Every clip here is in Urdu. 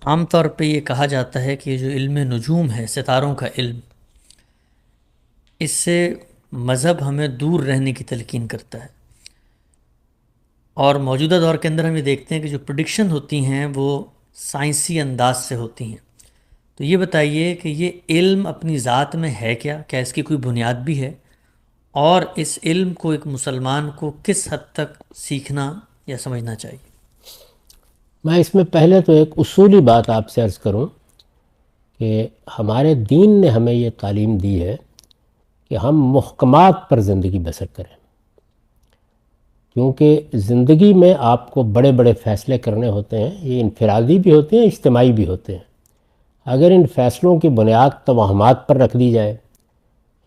عام طور پہ یہ کہا جاتا ہے کہ جو علم نجوم ہے، ستاروں کا علم، اس سے مذہب ہمیں دور رہنے کی تلقین کرتا ہے، اور موجودہ دور کے اندر ہم یہ دیکھتے ہیں کہ جو پریڈکشن ہوتی ہیں وہ سائنسی انداز سے ہوتی ہیں۔ تو یہ بتائیے کہ یہ علم اپنی ذات میں ہے کیا اس کی کوئی بنیاد بھی ہے، اور اس علم کو ایک مسلمان کو کس حد تک سیکھنا یا سمجھنا چاہیے؟ میں اس میں پہلے تو ایک اصولی بات آپ سے عرض کروں کہ ہمارے دین نے ہمیں یہ تعلیم دی ہے کہ ہم محکمات پر زندگی بسر کریں، کیونکہ زندگی میں آپ کو بڑے بڑے فیصلے کرنے ہوتے ہیں، یہ انفرادی بھی ہوتے ہیں، اجتماعی بھی ہوتے ہیں۔ اگر ان فیصلوں کی بنیاد توہمات پر رکھ دی جائے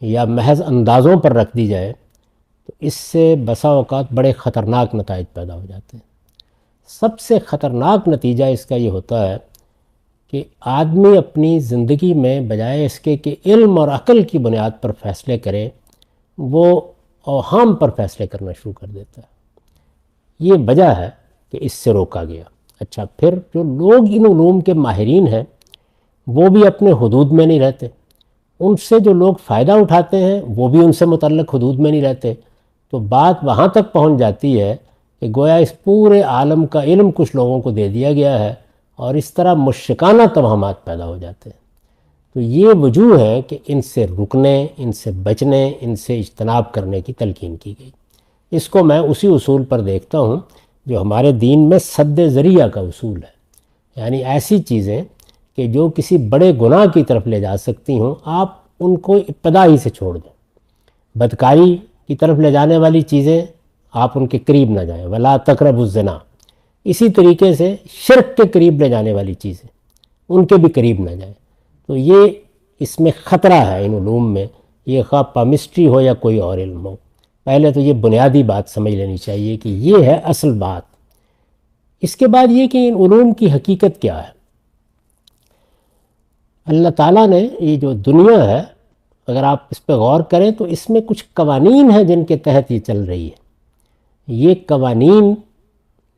یا محض اندازوں پر رکھ دی جائے تو اس سے بسا اوقات بڑے خطرناک نتائج پیدا ہو جاتے ہیں۔ سب سے خطرناک نتیجہ اس کا یہ ہوتا ہے کہ آدمی اپنی زندگی میں بجائے اس کے کہ علم اور عقل کی بنیاد پر فیصلے کرے، وہ اوہام پر فیصلے کرنا شروع کر دیتا ہے۔ یہ وجہ ہے کہ اس سے روکا گیا۔ اچھا، پھر جو لوگ ان علوم کے ماہرین ہیں وہ بھی اپنے حدود میں نہیں رہتے، ان سے جو لوگ فائدہ اٹھاتے ہیں وہ بھی ان سے متعلق حدود میں نہیں رہتے، تو بات وہاں تک پہنچ جاتی ہے کہ گویا اس پورے عالم کا علم کچھ لوگوں کو دے دیا گیا ہے، اور اس طرح مشرکانہ توہمات پیدا ہو جاتے ہیں۔ تو یہ وجوہ ہے کہ ان سے رکنے، ان سے بچنے، ان سے اجتناب کرنے کی تلقین کی گئی۔ اس کو میں اسی اصول پر دیکھتا ہوں جو ہمارے دین میں سد ذریعہ کا اصول ہے، یعنی ایسی چیزیں کہ جو کسی بڑے گناہ کی طرف لے جا سکتی ہوں، آپ ان کو ابتدا ہی سے چھوڑ دیں۔ بدکاری کی طرف لے جانے والی چیزیں آپ ان کے قریب نہ جائیں، ولا تقربوا الزنا۔ اسی طریقے سے شرک کے قریب لے جانے والی چیزیں ان کے بھی قریب نہ جائیں۔ تو یہ اس میں خطرہ ہے ان علوم میں، یہ خواہ پامسٹری ہو یا کوئی اور علم ہو۔ پہلے تو یہ بنیادی بات سمجھ لینی چاہیے کہ یہ ہے اصل بات۔ اس کے بعد یہ کہ ان علوم کی حقیقت کیا ہے۔ اللہ تعالیٰ نے یہ جو دنیا ہے، اگر آپ اس پہ غور کریں تو اس میں کچھ قوانین ہیں جن کے تحت یہ چل رہی ہے۔ یہ قوانین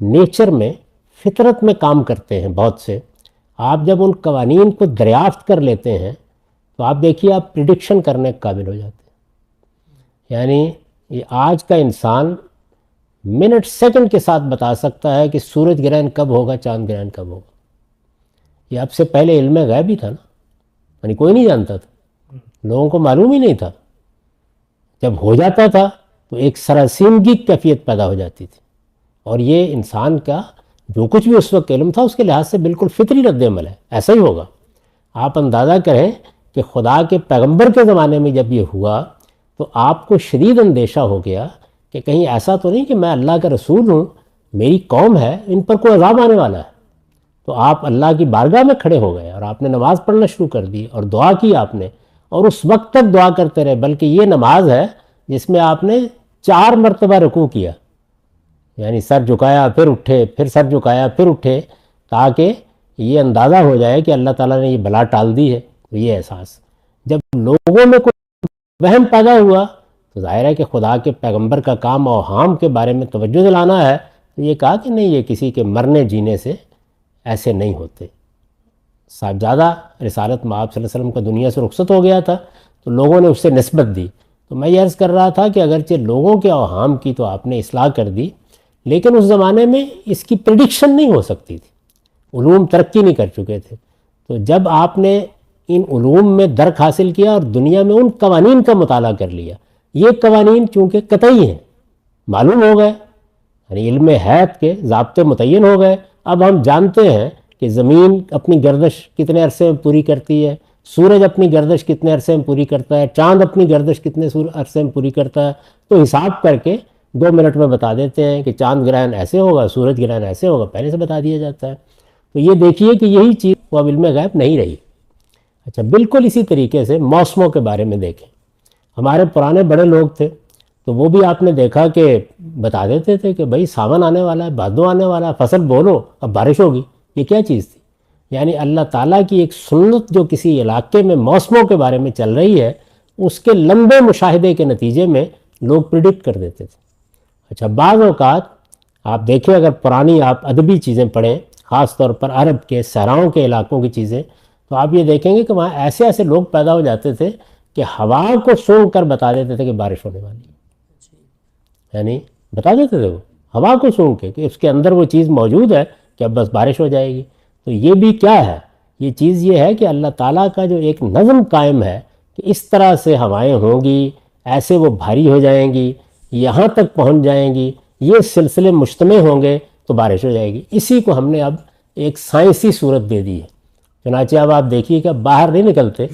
نیچر میں، فطرت میں کام کرتے ہیں بہت سے۔ آپ جب ان قوانین کو دریافت کر لیتے ہیں تو آپ دیکھیے آپ پریڈکشن کرنے کے قابل ہو جاتے ہیں۔ یعنی یہ آج کا انسان منٹ سیکنڈ کے ساتھ بتا سکتا ہے کہ سورج گرہن کب ہوگا، چاند گرہن کب ہوگا۔ یہ اب سے پہلے علم غیب ہی تھا نا، یعنی کوئی نہیں جانتا تھا، لوگوں کو معلوم ہی نہیں تھا۔ جب ہو جاتا تھا تو ایک سراسیمگی کیفیت پیدا ہو جاتی تھی، اور یہ انسان کا جو کچھ بھی اس وقت علم تھا اس کے لحاظ سے بالکل فطری رد عمل ہے، ایسا ہی ہوگا۔ آپ اندازہ کریں کہ خدا کے پیغمبر کے زمانے میں جب یہ ہوا تو آپ کو شدید اندیشہ ہو گیا کہ کہیں ایسا تو نہیں کہ میں اللہ کا رسول ہوں، میری قوم ہے، ان پر کوئی عذاب آنے والا ہے۔ تو آپ اللہ کی بارگاہ میں کھڑے ہو گئے اور آپ نے نماز پڑھنا شروع کر دی اور دعا کی آپ نے، اور اس وقت تک دعا کرتے رہے، بلکہ یہ نماز ہے جس میں آپ نے 4 مرتبہ رکوع کیا، یعنی سر جھکایا پھر اٹھے، پھر سر جھکایا پھر اٹھے، تاکہ یہ اندازہ ہو جائے کہ اللہ تعالیٰ نے یہ بلا ٹال دی ہے۔ تو یہ احساس جب لوگوں میں کوئی وہم پیدا ہوا تو ظاہر ہے کہ خدا کے پیغمبر کا کام اوہام کے بارے میں توجہ دلانا ہے، تو یہ کہا کہ نہیں، یہ کسی کے مرنے جینے سے ایسے نہیں ہوتے۔ صاحبزادہ رسالت مآب صلی اللہ علیہ وسلم کا دنیا سے رخصت ہو گیا تھا تو لوگوں نے اس سے نسبت دی۔ تو میں یہ عرض کر رہا تھا کہ اگرچہ لوگوں کے اوہام کی تو آپ نے اصلاح کر دی، لیکن اس زمانے میں اس کی پریڈکشن نہیں ہو سکتی تھی، علوم ترقی نہیں کر چکے تھے۔ تو جب آپ نے ان علوم میں درک حاصل کیا اور دنیا میں ان قوانین کا مطالعہ کر لیا، یہ قوانین چونکہ قطعی ہیں، معلوم ہو گئے، یعنی علم حیات کے ضابطے متعین ہو گئے۔ اب ہم جانتے ہیں کہ زمین اپنی گردش کتنے عرصے میں پوری کرتی ہے، سورج اپنی گردش کتنے عرصے میں پوری کرتا ہے، چاند اپنی گردش کتنے عرصے میں پوری کرتا ہے، تو حساب کر کے 2 منٹ میں بتا دیتے ہیں کہ چاند گرہن ایسے ہوگا، سورج گرہن ایسے ہوگا، پہلے سے بتا دیا جاتا ہے۔ تو یہ دیکھیے کہ یہی چیز وہ اب علم غیب نہیں رہی۔ اچھا، بالکل اسی طریقے سے موسموں کے بارے میں دیکھیں، ہمارے پرانے بڑے لوگ تھے تو وہ بھی آپ نے دیکھا کہ بتا دیتے تھے کہ بھائی ساون آنے والا ہے، بھادو آنے والا ہے، فصل بولو اب بارش ہوگی۔ یہ کیا چیز تھی؟ یعنی اللہ تعالیٰ کی ایک سنت جو کسی علاقے میں موسموں کے بارے میں چل رہی ہے، اس کے لمبے مشاہدے کے نتیجے میں لوگ پریڈکٹ کر دیتے تھے۔ اچھا، بعض اوقات آپ دیکھیں، اگر پرانی آپ ادبی چیزیں پڑھیں، خاص طور پر عرب کے صحراؤں کے علاقوں کی چیزیں، تو آپ یہ دیکھیں گے کہ وہاں ایسے ایسے لوگ پیدا ہو جاتے تھے کہ ہوا کو سونگھ کر بتا دیتے تھے کہ بارش ہونے والی ہے، یعنی بتا دیتے تھے وہ ہوا کو سونگھ کے کہ اس کے اندر وہ چیز موجود ہے کہ اب بس بارش ہو جائے گی۔ تو یہ بھی کیا ہے، یہ چیز یہ ہے کہ اللہ تعالیٰ کا جو ایک نظم قائم ہے کہ اس طرح سے ہوائیں ہوں گی، ایسے وہ بھاری ہو جائیں گی، یہاں تک پہنچ جائیں گی، یہ سلسلے مجتمع ہوں گے تو بارش ہو جائے گی۔ اسی کو ہم نے اب ایک سائنسی صورت دے دی ہے۔ چنانچہ اب آپ دیکھیے کہ اب باہر نہیں نکلتے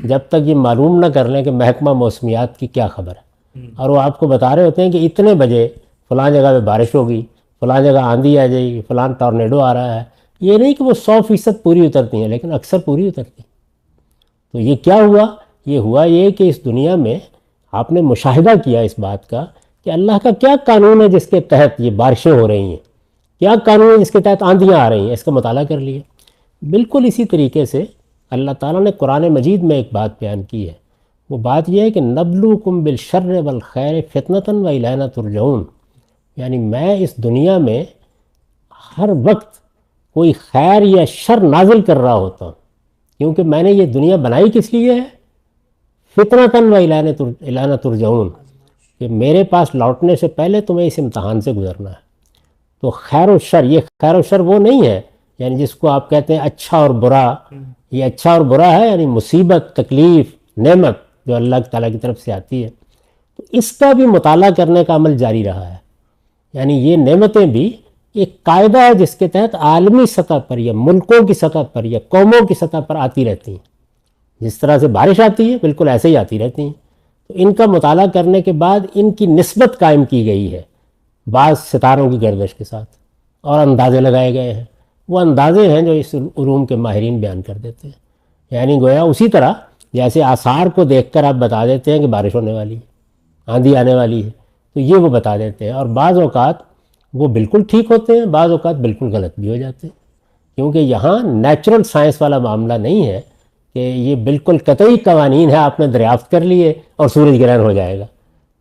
جب تک یہ معلوم نہ کر لیں کہ محکمہ موسمیات کی کیا خبر ہے، اور وہ آپ کو بتا رہے ہوتے ہیں کہ اتنے بجے فلاں جگہ پہ بارش ہوگی، فلاں جگہ آندھی آ جائے گی، فلاں ٹورنیڈو آ رہا ہے۔ یہ نہیں کہ وہ 100% پوری اترتی ہیں، لیکن اکثر پوری اترتی ہیں۔ تو یہ کیا ہوا؟ یہ ہوا یہ کہ اس دنیا میں آپ نے مشاہدہ کیا اس بات کا کہ اللہ کا کیا قانون ہے جس کے تحت یہ بارشیں ہو رہی ہیں، کیا قانون ہے جس کے تحت آندھیاں آ رہی ہیں، اس کا مطالعہ کر لیے۔ بالکل اسی طریقے سے اللہ تعالیٰ نے قرآن مجید میں ایک بات بیان کی ہے، وہ بات یہ ہے کہ نبلوکم بالشر والخیر فتنۃ والینا ترجعون، یعنی میں اس دنیا میں ہر وقت کوئی خیر یا شر نازل کر رہا ہوتا ہوں، کیونکہ میں نے یہ دنیا بنائی کس لیے ہے؟ فتنۃ والینا ترجعون، کہ میرے پاس لوٹنے سے پہلے تمہیں اس امتحان سے گزرنا ہے۔ تو خیر و شر، یہ خیر و شر وہ نہیں ہے یعنی جس کو آپ کہتے ہیں اچھا اور برا، یہ اچھا اور برا ہے یعنی مصیبت، تکلیف، نعمت جو اللہ تعالیٰ کی طرف سے آتی ہے، تو اس کا بھی مطالعہ کرنے کا عمل جاری رہا ہے۔ یعنی یہ نعمتیں بھی ایک قاعدہ ہے جس کے تحت عالمی سطح پر یا ملکوں کی سطح پر یا قوموں کی سطح پر آتی رہتی ہیں۔ جس طرح سے بارش آتی ہے بالکل ایسے ہی آتی رہتی ہیں۔ تو ان کا مطالعہ کرنے کے بعد ان کی نسبت قائم کی گئی ہے بعض ستاروں کی گردش کے ساتھ، اور اندازے لگائے گئے ہیں۔ وہ اندازے ہیں جو اس علوم کے ماہرین بیان کر دیتے ہیں، یعنی گویا اسی طرح جیسے آثار کو دیکھ کر آپ بتا دیتے ہیں کہ بارش ہونے والی ہے، آندھی آنے والی ہے، تو یہ وہ بتا دیتے ہیں۔ اور بعض اوقات وہ بالکل ٹھیک ہوتے ہیں، بعض اوقات بالکل غلط بھی ہو جاتے ہیں، کیونکہ یہاں نیچرل سائنس والا معاملہ نہیں ہے کہ یہ بالکل قطعی قوانین ہے آپ نے دریافت کر لیے اور سورج گرہن ہو جائے گا۔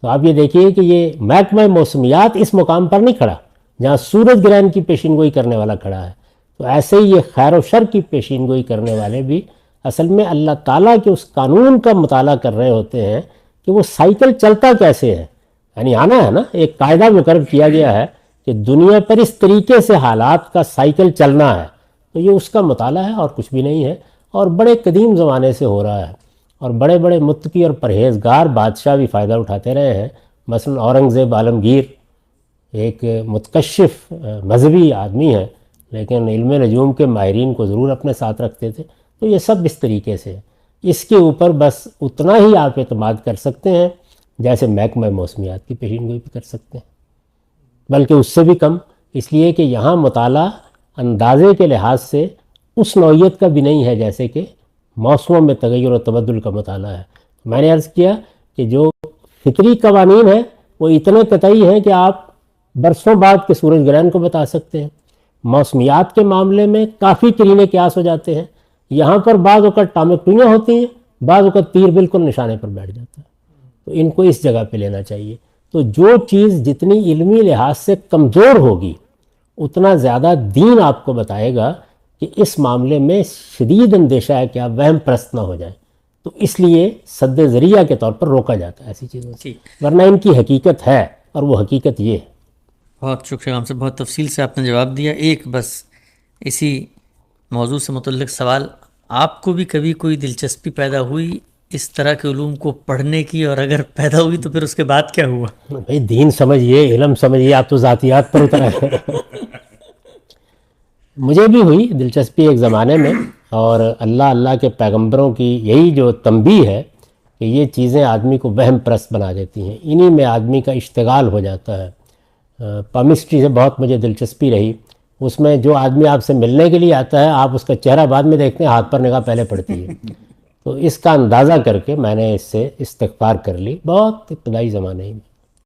تو آپ یہ دیکھیے کہ یہ محکمہ موسمیات اس مقام پر نہیں کھڑا جہاں سورج گرہن کی پیشین گوئی کرنے والا کھڑا ہے۔ تو ایسے ہی یہ خیر و شر کی پیشین گوئی کرنے والے بھی اصل میں اللہ تعالیٰ کے اس قانون کا مطالعہ کر رہے ہوتے ہیں کہ وہ سائیکل چلتا کیسے ہے، یعنی آنا ہے نا، ایک قاعدہ مقرر کیا گیا ہے کہ دنیا پر اس طریقے سے حالات کا سائیکل چلنا ہے، تو یہ اس کا مطالعہ ہے اور کچھ بھی نہیں ہے، اور بڑے قدیم زمانے سے ہو رہا ہے، اور بڑے بڑے متقی اور پرہیزگار بادشاہ بھی فائدہ اٹھاتے رہے ہیں۔ مثلا اورنگزیب عالمگیر ایک متکشف مذہبی آدمی ہے، لیکن علم نجوم کے ماہرین کو ضرور اپنے ساتھ رکھتے تھے۔ تو یہ سب اس طریقے سے ہے، اس کے اوپر بس اتنا ہی آپ اعتماد کر سکتے ہیں جیسے محکمہ موسمیات کی پیشین گوئی بھی کر سکتے ہیں، بلکہ اس سے بھی کم، اس لیے کہ یہاں مطالعہ اندازے کے لحاظ سے اس نوعیت کا بھی نہیں ہے جیسے کہ موسموں میں تغیر و تبدل کا مطالعہ ہے۔ میں نے عرض کیا کہ جو فطری قوانین ہیں وہ اتنے قطعی ہیں کہ آپ برسوں بعد کے سورج گرہن کو بتا سکتے ہیں۔ موسمیات کے معاملے میں کافی قرینے قیاس ہو جاتے ہیں، یہاں پر بعض اوقات ٹامک ٹوئیاں ہوتی ہیں، بعض اوقات تیر بالکل نشانے پر بیٹھ جاتا ہے، تو ان کو اس جگہ پہ لینا چاہیے۔ تو جو چیز جتنی علمی لحاظ سے کمزور ہوگی اتنا زیادہ دین آپ کو بتائے گا کہ اس معاملے میں شدید اندیشہ ہے کہ آپ وہم پرست نہ ہو جائیں، تو اس لیے سد ذریعہ کے طور پر روکا جاتا ہے ایسی چیزوں سے، ورنہ ان کی حقیقت ہے، اور وہ حقیقت یہ ہے۔ بہت شکریہ، ہم سے بہت تفصیل سے آپ نے جواب دیا۔ ایک بس اسی موضوع سے متعلق سوال، آپ کو بھی کبھی کوئی دلچسپی پیدا ہوئی اس طرح کے علوم کو پڑھنے کی، اور اگر پیدا ہوئی تو پھر اس کے بعد کیا ہوا؟ بھائی دین سمجھیے، علم سمجھیے، آپ تو ذاتیات پر اتر آئے۔ مجھے بھی ہوئی دلچسپی ایک زمانے میں، اور اللہ کے پیغمبروں کی یہی جو تنبیہ ہے کہ یہ چیزیں آدمی کو وہم پرست بنا دیتی ہیں، انہی میں آدمی کا اشتغال ہو جاتا ہے۔ پامسٹری سے بہت مجھے دلچسپی رہی، اس میں جو آدمی آپ سے ملنے کے لیے آتا ہے آپ اس کا چہرہ بعد میں دیکھتے ہیں، ہاتھ پر نگاہ پہلے پڑتی ہے، تو اس کا اندازہ کر کے میں نے اس سے استغفار کر لی بہت ابتدائی زمانے میں۔